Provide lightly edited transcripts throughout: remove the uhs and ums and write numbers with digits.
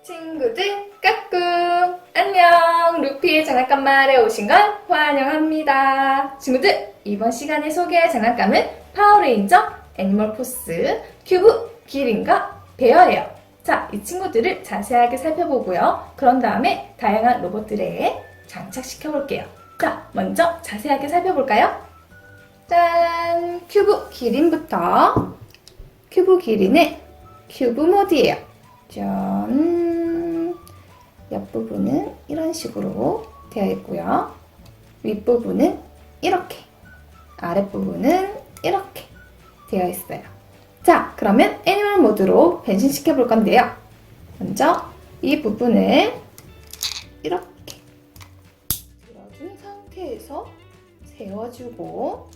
친구들 까꿍! 안녕! 루피의 장난감 마을에 오신 걸 환영합니다. 친구들, 이번 시간에 소개할 장난감은 파워레인저, 애니멀포스, 큐브, 기린과 베어예요. 자, 이 친구들을 자세하게 살펴보고요. 그런 다음에 다양한 로봇들에 장착시켜 볼게요. 자, 먼저 자세하게 살펴볼까요? 짠! 큐브 기린부터. 큐브 기린은 큐브 모드예요. 짠! 옆부분은 이런 식으로 되어 있고요. 윗부분은 이렇게, 아랫부분은 이렇게 되어 있어요. 자, 그러면 애니멀 모드로 변신시켜 볼 건데요. 먼저 이 부분을 이렇게 들어준 상태에서 세워주고,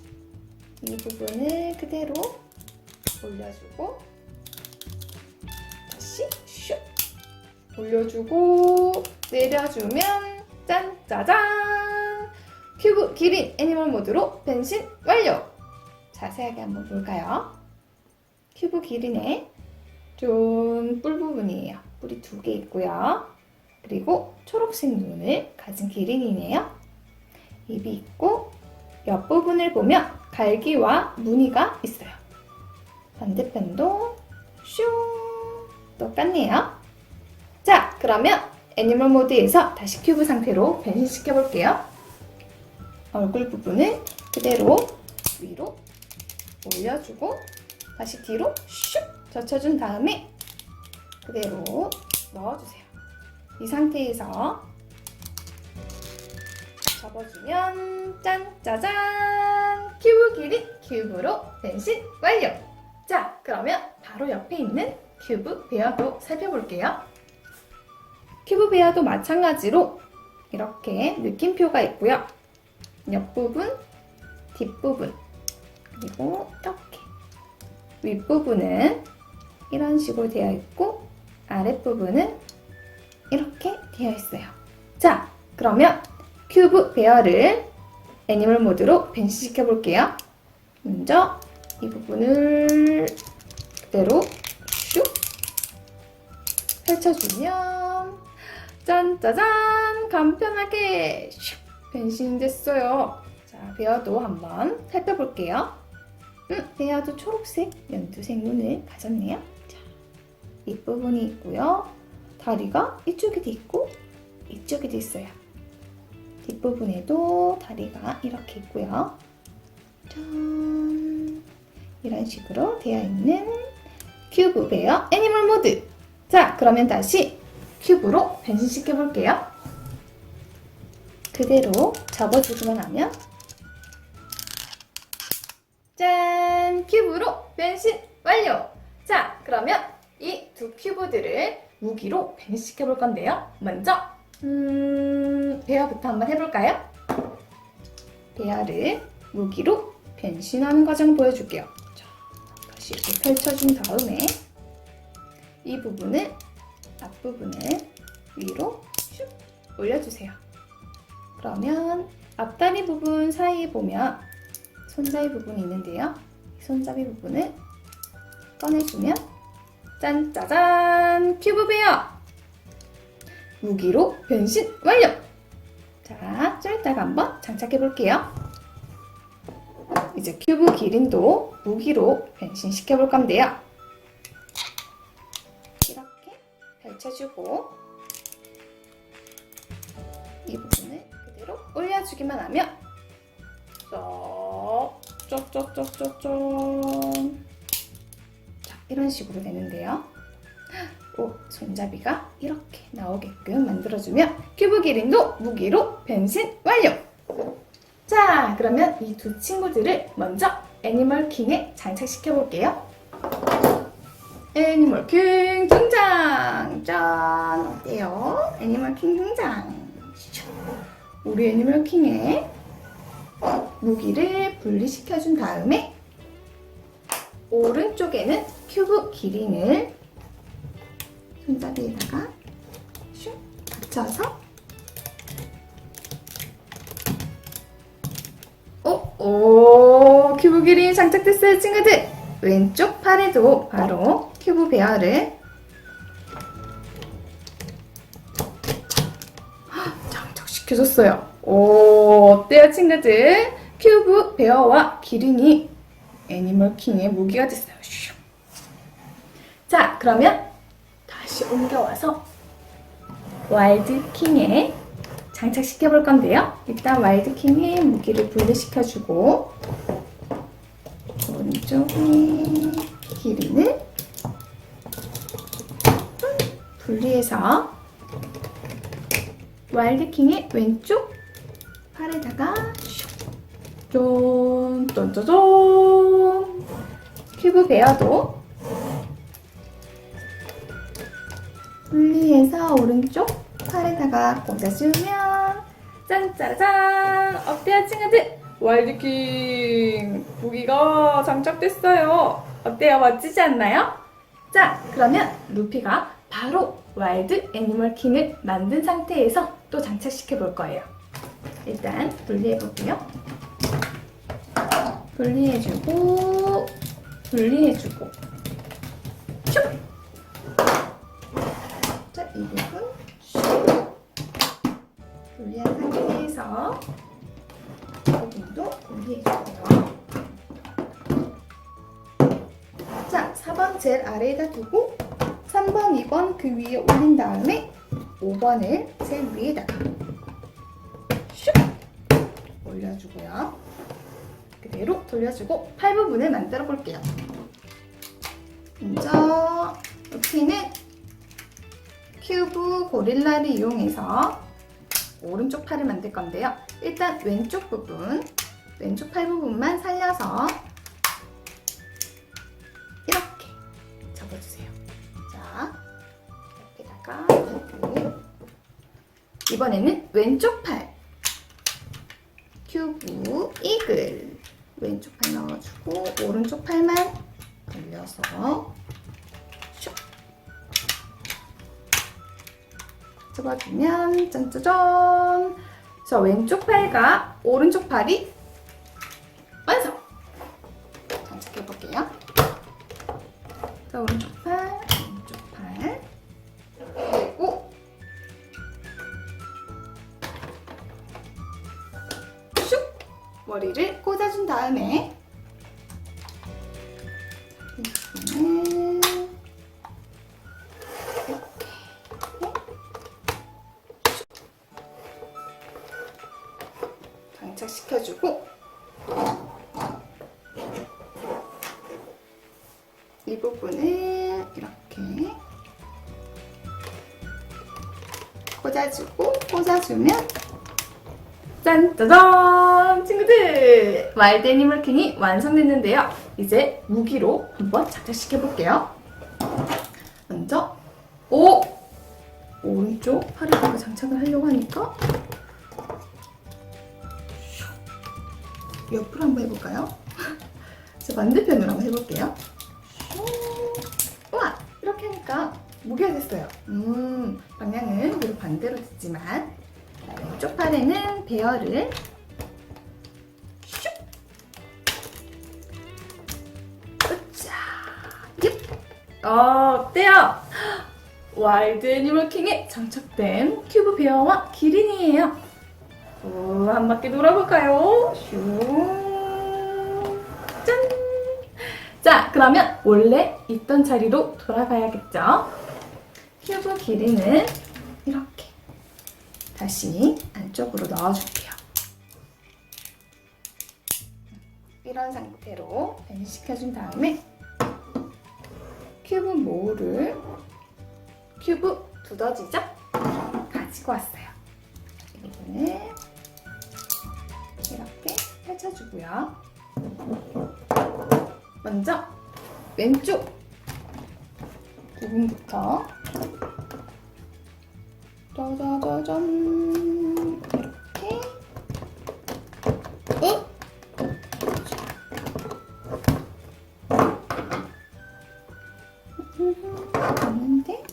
이 부분을 그대로 올려주고, 다시 슉 올려주고 내려주면 짠! 짜잔! 큐브 기린 애니멀 모드로 변신 완료! 자세하게 한번 볼까요? 큐브 기린의 좀 뿔 부분이에요. 뿔이 2개 있고요. 그리고 초록색 눈을 가진 기린이네요. 입이 있고 옆부분을 보면 갈기와 무늬가 있어요. 반대편도 슝! 똑같네요. 자, 그러면 애니멀 모드에서 다시 큐브 상태로 변신시켜 볼게요. 얼굴 부분을 그대로 위로 올려주고 다시 뒤로 슉 젖혀준 다음에 그대로 넣어주세요. 이 상태에서 접어주면 짠! 짜잔! 큐브 기린 큐브로 변신 완료! 자, 그러면 바로 옆에 있는 큐브 베어도 살펴볼게요. 큐브 베어도 마찬가지로 이렇게 느낌표가 있고요. 옆부분, 뒷부분, 그리고 이렇게 윗부분은 이런 식으로 되어 있고 아랫부분은 이렇게 되어 있어요. 자, 그러면 큐브 베어를 애니멀 모드로 변신시켜 볼게요. 먼저 이 부분을 그대로 슉 펼쳐주면 짠! 짜잔! 간편하게 슉 변신됐어요. 자, 베어도 한번 살펴볼게요. 베어도 초록색, 연두색 눈을 가졌네요. 자, 윗부분이 있고요. 다리가 이쪽에도 있고 이쪽에도 있어요. 뒷부분에도 다리가 이렇게 있고요. 짠! 이런 식으로 되어 있는 큐브 베어 애니멀 모드. 자, 그러면 다시 큐브로 변신시켜 볼게요. 그대로 접어주기만 하면 짠! 큐브로 변신 완료! 자, 그러면 이 두 큐브들을 무기로 변신시켜 볼 건데요. 먼저 베어부터 한번 해볼까요? 베어를 무기로 변신하는 과정 보여줄게요. 자, 다시 이렇게 펼쳐준 다음에 이 부분을, 앞부분을 위로 슉 올려주세요. 그러면 앞다리 부분 사이에 보면 손잡이 부분이 있는데요. 손잡이 부분을 꺼내주면 짠! 짜잔! 큐브 베어! 무기로 변신 완료! 자, 좀 이따가 한번 장착해 볼게요. 이제 큐브 기린도 무기로 변신시켜 볼 건데요. 이렇게 펼쳐주고 이 부분을 그대로 올려주기만 하면 쩍쩍쩍쩍쩍 자, 이런 식으로 되는데요. 손잡이가 이렇게 나오게끔 만들어주면 큐브 기린도 무기로 변신 완료! 자, 그러면 이 두 친구들을 먼저 애니멀 킹에 장착시켜 볼게요. 애니멀 킹 등장! 짠! 어때요? 애니멀 킹 등장! 우리 애니멀 킹의 무기를 분리시켜준 다음에 오른쪽에는 큐브 기린을 손잡이에다가 슉 받쳐서 오, 큐브 기린 장착됐어요, 친구들! 왼쪽 팔에도 바로 큐브 베어를 장착시켜줬어요. 오, 어때요 친구들? 큐브 베어와 기린이 애니멀킹의 무기가 됐어요. 슉. 자, 그러면 다시 옮겨와서 와일드킹에 장착시켜 볼 건데요. 일단 와일드킹의 무기를 분리시켜주고 오른쪽에 기린을 분리해서 와일드킹의 왼쪽 팔에다가 쫀쫀쫀쫀 큐브 베어도 분리해서 오른쪽 팔에다가 꽂아주면 짠짜라짠! 어때요 친구들? 와일드킹 무기가 장착됐어요. 어때요? 멋지지 않나요? 자, 그러면 루피가 바로 와일드 애니멀킹을 만든 상태에서 또 장착시켜 볼 거예요. 일단 분리해 볼게요. 분리해주고 분리해주고 슉! 자, 이 부분 슉! 분리한 상태에서 이 부분도 분리해주고요. 자, 4번 제일 아래에다 두고 3번, 2번 그 위에 올린 다음에 5번을 제일 위에다가 슉! 올려주고요. 그대로 돌려주고 팔 부분을 만들어 볼게요. 먼저 루피는 큐브 고릴라를 이용해서 오른쪽 팔을 만들 건데요. 일단 왼쪽 부분, 왼쪽 팔 부분만 살려서 이렇게 접어주세요. 자, 여기다가 이번에는 왼쪽 팔 큐브 이글 왼쪽 팔 넣어주고 오른쪽 팔만 돌려서 슉 접어주면 짠짜잔! 자, 왼쪽 팔과 오른쪽 팔이 완성! 장착해 볼게요. 자, 오른쪽 팔, 왼쪽 팔 그리고 슉! 머리를 꽂아준 다음에 장착시켜주고 이 부분을 이렇게 꽂아주면 짠짜잔! 친구들! 와일드 애니멀킹이 완성됐는데요. 이제 무기로 한번 장착시켜 볼게요. 먼저 오른쪽 팔에다가 장착을 하려고 하니까 옆으로 한번 해볼까요? 자, 반대편으로 한번 해볼게요. 우와! 이렇게 하니까 무게가 됐어요. 방향은 위로 반대로 됐지만 왼쪽 팔에는 베어를 슉! 으짜! 옙! 어때요? 와일드 애니멀킹에 장착된 큐브 베어와 기린이에요. 한 바퀴 돌아볼까요? 슝! 짠! 자, 그러면 원래 있던 자리로 돌아가야겠죠? 큐브 기린을 이렇게 다시 안쪽으로 넣어줄게요. 이런 상태로 변시켜준 다음에 큐브 모울을 큐브 두더지죠? 가지고 왔어요. 이 부분을 이렇게 펼쳐주고요. 먼저 왼쪽 부분부터 짜자자잔 이렇게 됐는데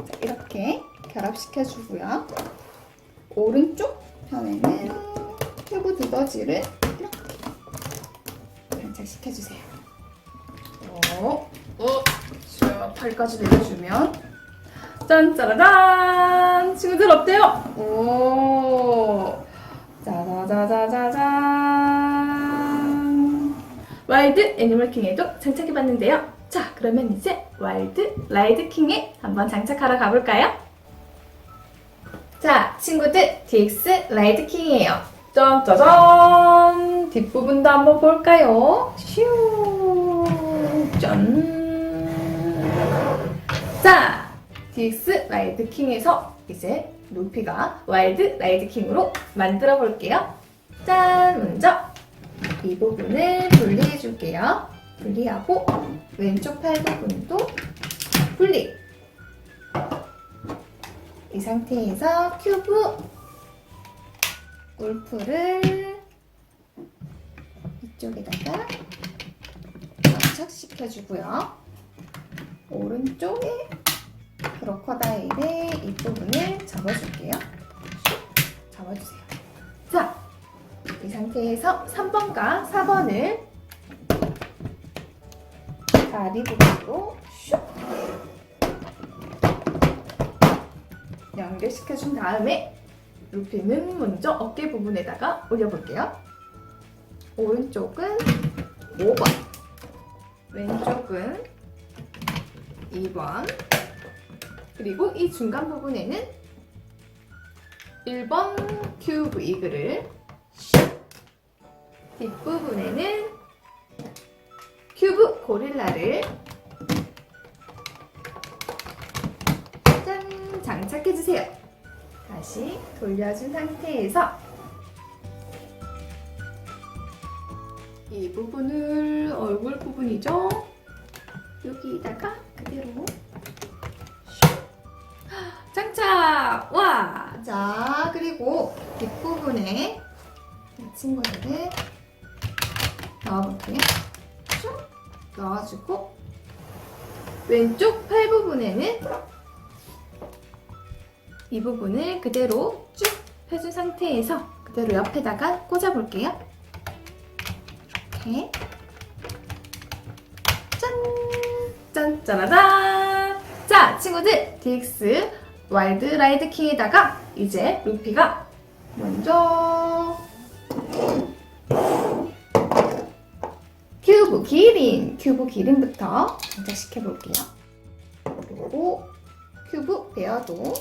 자, 이렇게 결합시켜주고요. 오른쪽 편에는 큐브 두더지를 이렇게 장착시켜주세요. 쭉 쭉 다리까지 내려주면 짠짜라짠! 친구들 어때요? 오! 짜자자자자잔! 와일드 애니멀킹에도 장착해봤는데요. 자, 그러면 이제 와일드 라이드킹에 한번 장착하러 가볼까요? 자, 친구들, DX 라이드킹이에요. 짠짜잔! 뒷부분도 한번 볼까요? 슈! 짠! 자, DX 라이드킹에서 이제 루피가 와일드 라이드킹으로 만들어 볼게요. 짠! 먼저 이 부분을 분리해 줄게요. 분리하고 왼쪽 팔 부분도 분리. 이 상태에서 큐브 골프를 이쪽에다가 장착시켜 주고요. 오른쪽에 크로커다일의 이 부분을 접어줄게요. 접어주세요. 자, 이 상태에서 3번과 4번을 다리 부분으로 슉 연결시켜준 다음에 루피는 먼저 어깨 부분에다가 올려볼게요. 오른쪽은 5번, 왼쪽은 2번, 그리고 이 중간 부분에는 1번 큐브 이글을, 뒷부분에는 큐브 고릴라를 짠! 장착해주세요. 다시 돌려준 상태에서 이 부분을 얼굴 부분이죠? 여기다가 그대로 장착! 와! 자, 그리고 뒷부분에 이 친구들을 넣어볼게요. 쭉 넣어주고 왼쪽 팔 부분에는 이 부분을 그대로 쭉 펴준 상태에서 그대로 옆에다가 꽂아볼게요. 이렇게 짠! 짠! 짜라잔! 자, 친구들, DX 와일드 라이드킹에다가 이제 루피가 먼저 큐브 기린부터 장착시켜 볼게요. 그리고 큐브 베어도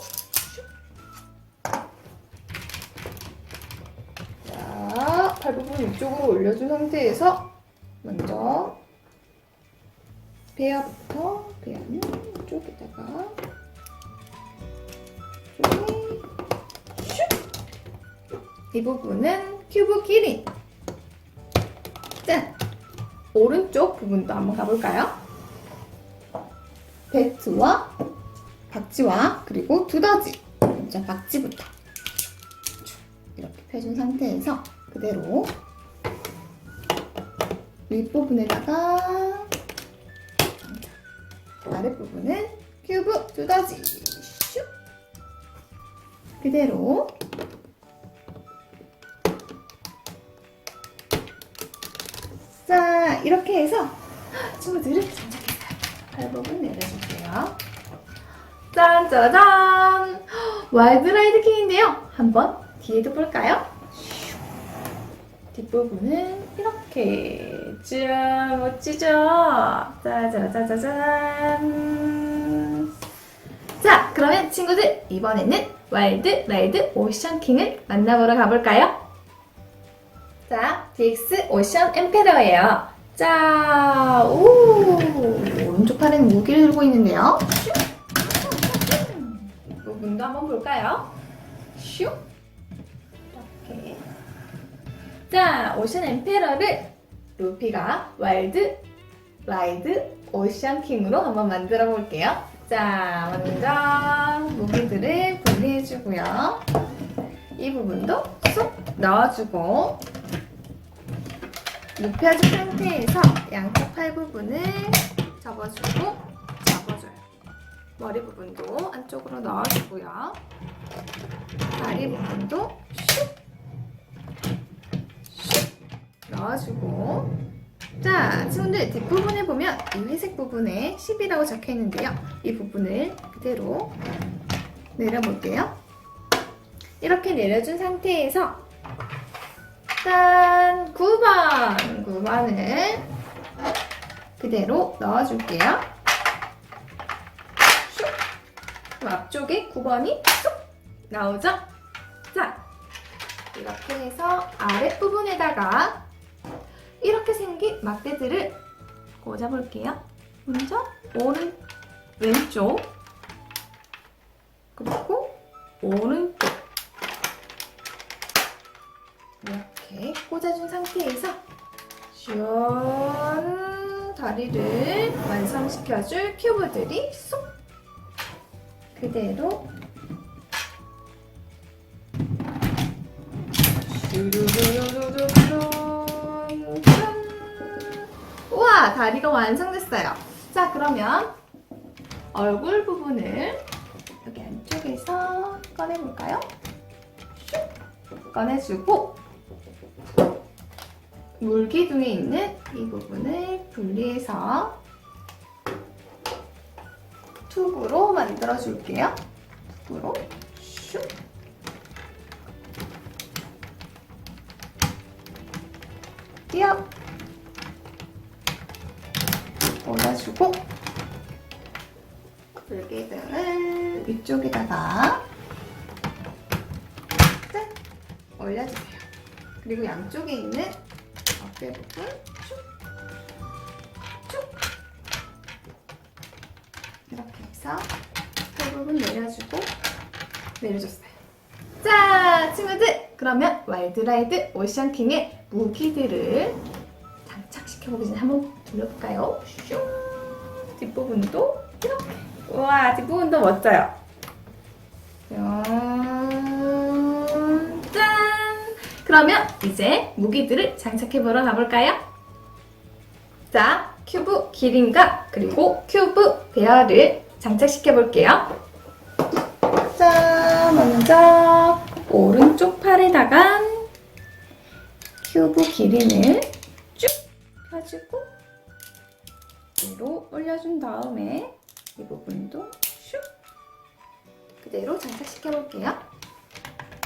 자, 팔 부분 위쪽으로 올려준 상태에서 먼저 베어는 이쪽에다가 이 부분은 큐브 기린. 짠! 오른쪽 부분도 한번 가볼까요? 벨트와 박지와 그리고 두더지. 먼저 박지부터 이렇게 펴준 상태에서 그대로 윗부분에다가 아랫부분은 큐브 두더지 슉 그대로 자, 이렇게 해서 친구들을 장착했어요. 팔 부분 내려주세요. 짠, 짜잔! 와일드 라이드킹인데요. 한번 뒤에도 볼까요? 뒷부분은 이렇게 짠, 멋지죠? 짜자자자잔! 자, 그러면 친구들 이번에는 와일드 라이드 오션킹을 만나보러 가볼까요? 자, DX 오션 엠페러예요. 자, 오, 오른쪽 팔에는 무기를 들고 있는데요. 이 부분도 한번 볼까요? 슉! 이렇게. 자, 오션 엠페러를 루피가 와일드 라이드 오션 킹으로 한번 만들어 볼게요. 자, 먼저 무기들을 분리해주고요. 이 부분도 쏙 넣어주고 눕혀준 상태에서 양쪽 팔 부분을 접어주고 접어줘요. 머리 부분도 안쪽으로 넣어주고요. 다리 부분도 슉! 슉! 넣어주고 자, 친구들 뒷부분에 보면 이 회색 부분에 10이라고 적혀 있는데요. 이 부분을 그대로 내려볼게요. 이렇게 내려준 상태에서 짠! 9번을 그대로 넣어줄게요. 슉! 앞쪽에 9번이 쏙 나오죠? 자, 이렇게 해서 아랫부분에다가 이렇게 생긴 막대들을 꽂아볼게요. 먼저 왼쪽, 그리고 오른쪽 이렇게 꽂아준 상태에서 쭉 다리를 완성시켜줄 큐브들이 쏙 그대로 우와, 다리가 완성됐어요. 자, 그러면 얼굴 부분을 여기 안쪽에서 꺼내볼까요? 슉 꺼내주고 물기둥에 있는 이 부분을 분리해서 툭으로 만들어줄게요. 툭으로 슉 띄어 올려주고 물기둥을 위쪽에다가 짠! 올려주세요. 그리고 양쪽에 있는 어깨 부분 쭉 이렇게 해서 그 부분 내려주고 내려줬어요. 자, 친구들, 그러면 와일드라이드 오션킹의 무기들을 장착시켜보기 전에 한번 돌려볼까요? 슝! 뒷부분도 이렇게. 우와, 뒷부분도 멋져요. 짠! 그러면 이제 무기들을 장착해보러 가볼까요? 자, 큐브 기린과 그리고 큐브 베어를 장착시켜볼게요. 자, 먼저 오른쪽 팔에다가 큐브 기린을 쭉 펴주고 위로 올려준 다음에 이 부분도 슉 그대로 장착시켜볼게요.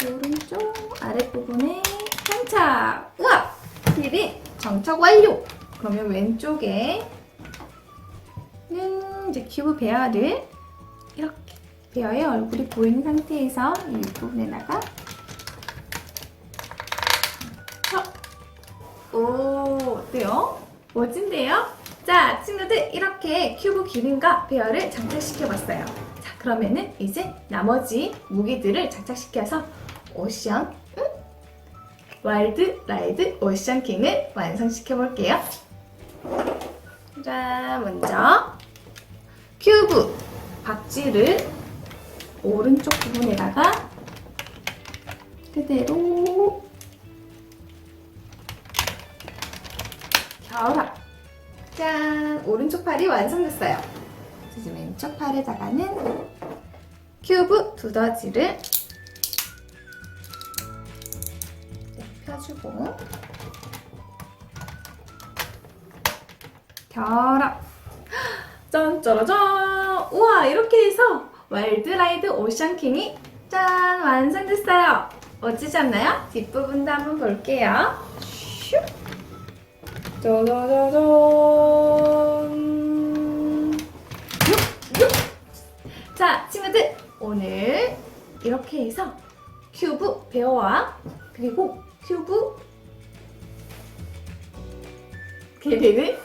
오른쪽 아랫부분에 장착! 우와! 기린 장착 완료! 그러면 왼쪽에는 이제 큐브 베어를 이렇게 베어의 얼굴이 보이는 상태에서 이 부분에다가 오, 어때요? 멋진데요? 자, 친구들 이렇게 큐브 기린과 베어를 장착시켜봤어요. 자, 그러면은 이제 나머지 무기들을 장착시켜서 오션 와일드 라이드 오션 킹을 완성시켜볼게요. 자, 먼저 큐브 박쥐를 오른쪽 부분에다가 그대로 결합. 짠! 오른쪽 팔이 완성됐어요. 이제 왼쪽 팔에다가는 큐브 두더지를 펴주고 결합. 짠짜라짠! 우와, 이렇게 해서 와일드라이드 오션킹이 짠! 완성됐어요. 멋지지 않나요? 뒷부분도 한번 볼게요. 슉! 짜자자잔! 자, 친구들, 오늘 이렇게 해서 큐브 베어와 그리고 큐브 기린을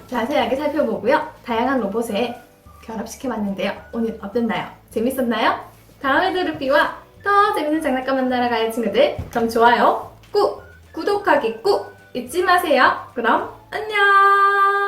자세하게 살펴보고요. 다양한 로봇에 결합시켜봤는데요. 오늘 어땠나요? 재밌었나요? 다음에 루피와 더 재밌는 장난감 만나러 가요, 친구들. 그럼 좋아요 꾹, 구독하기 꾹 잊지 마세요. 그럼 안녕!